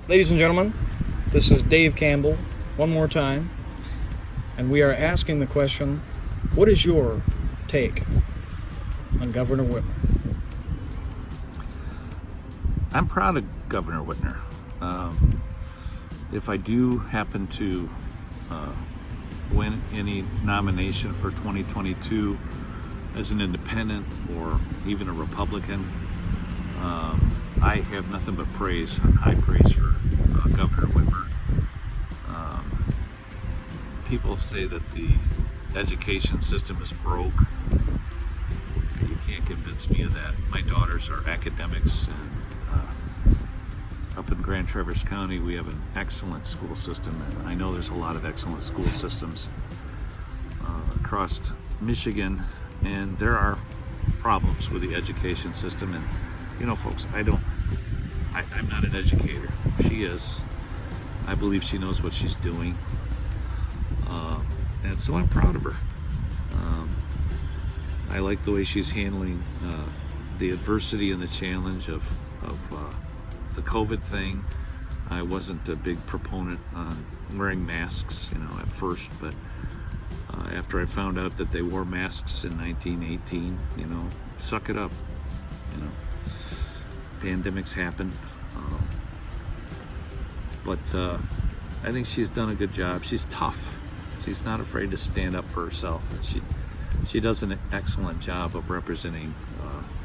Ladies and gentlemen, this is Dave Campbell one more time, and we are asking the question, what is your take on Governor Whitmer? I'm proud of Governor Whitmer. If I do happen to win any nomination for 2022 as an independent or even a Republican, I have nothing but praise, high praise for Governor Whitmer. People say that the education system is broke. You can't convince me of that. My daughters are academics, and up in Grand Traverse County we have an excellent school system, and I know there's a lot of excellent school systems across Michigan, and there are problems with the education system. And you know, folks, I'm not an educator. She is. I believe she knows what she's doing, and so I'm proud of her. I like the way she's handling the adversity and the challenge of the COVID thing. I wasn't a big proponent on wearing masks, at first, but after I found out that they wore masks in 1918, suck it up. Pandemics happen, but I think she's done a good job. She's tough. She's not afraid to stand up for herself, and she does an excellent job of representing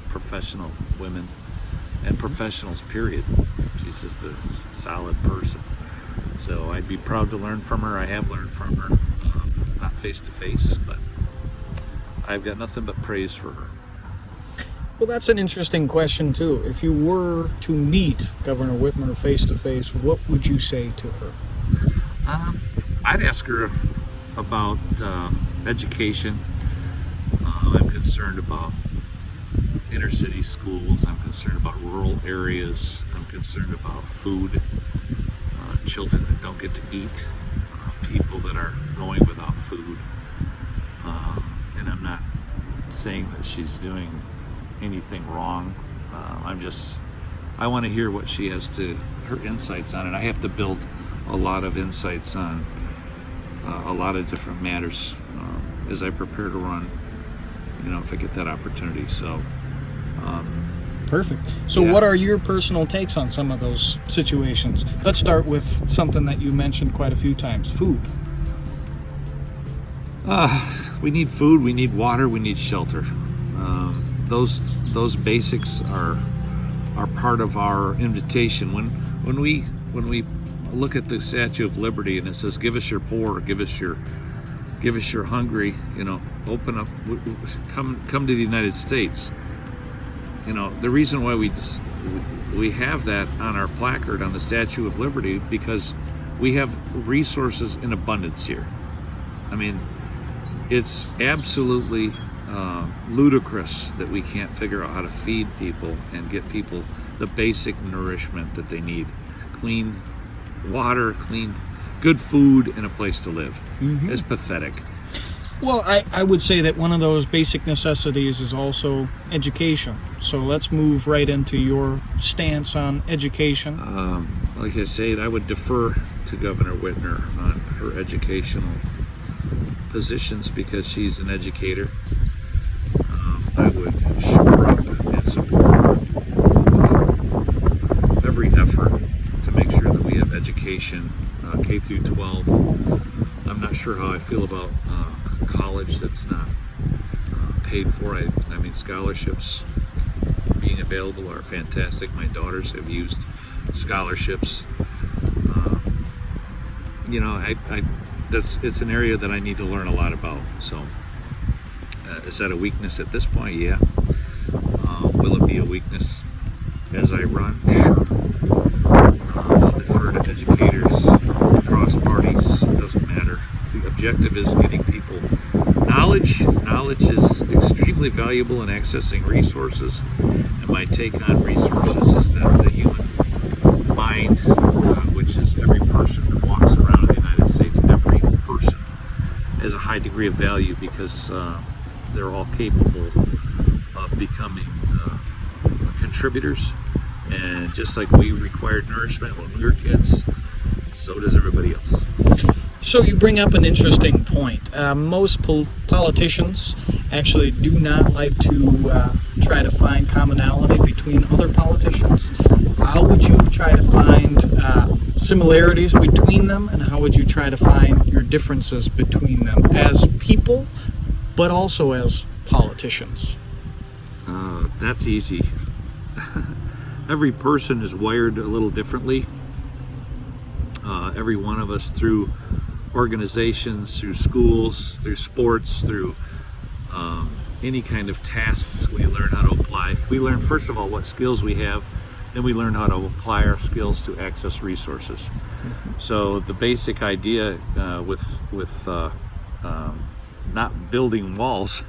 professional women and professionals, period. She's just a solid person. So I'd be proud to learn from her. I have learned from her, not face to face, but I've got nothing but praise for her. Well, that's an interesting question too. If you were to meet Governor Whitmer face to face, what would you say to her? I'd ask her about education. I'm concerned about inner city schools. I'm concerned about rural areas. I'm concerned about food, children that don't get to eat, people that are going without food. And I'm not saying that she's doing anything wrong. I want to hear what she has her insights on it. I have to build a lot of insights on a lot of different matters as I prepare to run, if I get that opportunity. So perfect. So yeah. What are your personal takes on some of those situations? Let's start with something that you mentioned quite a few times: food. We need food, we need water, we need shelter. Those basics are part of our invitation. When we look at the Statue of Liberty and it says, "Give us your poor, give us your hungry," open up, come to the United States. The reason why we have that on our placard on the Statue of Liberty, because we have resources in abundance here. I mean, it's absolutely ludicrous that we can't figure out how to feed people and get people the basic nourishment that they need: clean water, good food, and a place to live. Mm-hmm. It's pathetic. Well, I would say that one of those basic necessities is also education. So let's move right into your stance on education. Like I said, I would defer to Governor Whitmer on her educational positions because she's an educator. I would shore up and support every effort to make sure that we have education, K through 12. I'm not sure how I feel about college that's not paid for. I mean, scholarships being available are fantastic. My daughters have used scholarships. It's an area that I need to learn a lot about. So, is that a weakness at this point? Yeah. Will it be a weakness as I run? I'll defer to educators across parties. It doesn't matter. The objective is getting people knowledge. Knowledge is extremely valuable in accessing resources. And my take on resources is that the human mind, which is every person that walks around in the United States, every person has a high degree of value because they're all capable of becoming contributors And just like we required nourishment when we were kids, so does everybody else. So you bring up an interesting point. Most politicians actually do not like to try to find commonality between other politicians. How would you try to find similarities between them, and how would you try to find your differences between them as people, but also as politicians? That's easy. Every person is wired a little differently. Every one of us, through organizations, through schools, through sports, through any kind of tasks we learn how to apply. We learn, first of all, what skills we have, then we learn how to apply our skills to access resources. So the basic idea with not building walls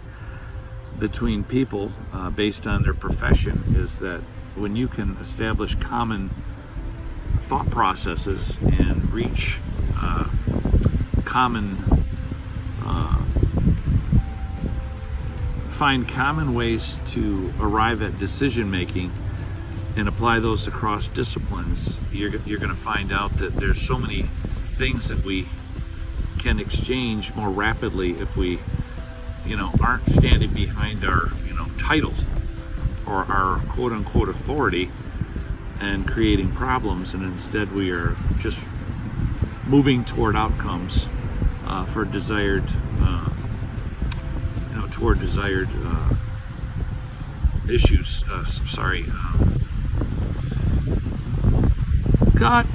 between people based on their profession is that when you can establish common thought processes and reach find common ways to arrive at decision making and apply those across disciplines, you're going to find out that there's so many things that we can exchange more rapidly if we aren't standing behind our title or our quote-unquote authority and creating problems, and instead we are just moving toward outcomes for desired issues. God.